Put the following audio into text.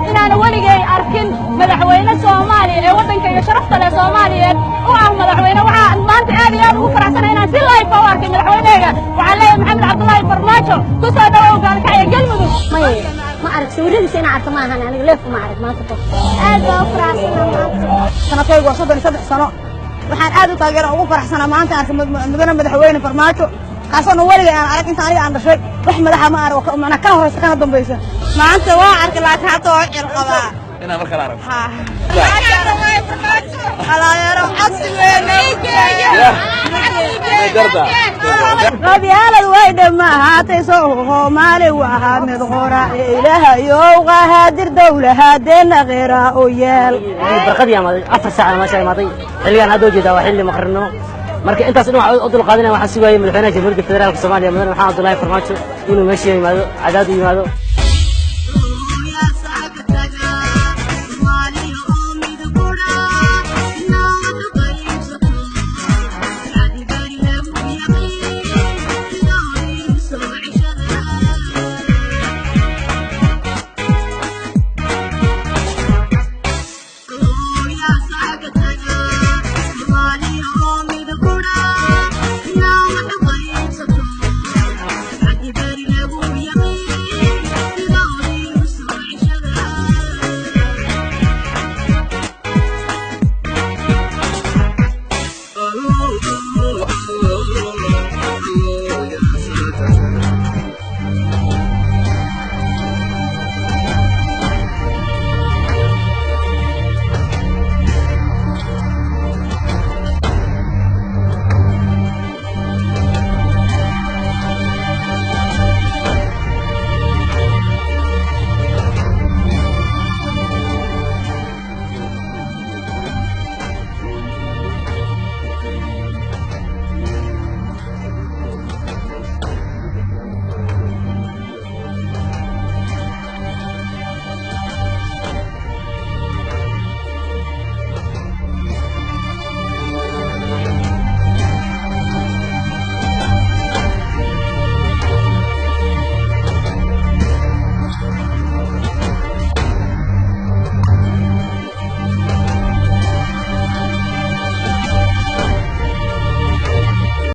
inaan waligay arkin madaxweyne Soomaaliyeed ee wadanka iyo sharafta leh Soomaaliyeed oo ah madaxweyne waxa maanta aad iyo aad ugu faraxsanahay inaan si live u arkay madaxweynaha waxa leeyahay Maxamed Cabdullaahi Farmaajo ku soo dhawaad gaalkacyo galmudug ma arag sawiradiisa inaan arko maahan aniga leef ma arag maanta aad baan u faraxsanahay sanadkaygu waa 33 sano waxaan aad u taageero ugu faraxsanahay maanta arkay madaxweyne Farmaajo kaasoo waligay aan arag inta aniga aan dhashay wax madaxa ma arag mana ka horeysa kana dambaysa maanta waa arkay laakiin hadda waa cil qabaa ina marka la arag qabyaalad way dhamaatay Soomaali waa mid qora ilaahayow qaadir dawladeena qira oo yeel barqadii ama 4 saac ma shay maaday xilligan hadda jeeda waa xilli maqrino marka intaas waxa u dul qaadinaa waxa sugayay madaxweynaha Jamhuuriyadda Federaalka Soomaaliya Madaxweyne Maxamed Cabdullaahi Farmaajo inuu meesha yimaado cadaad yimaado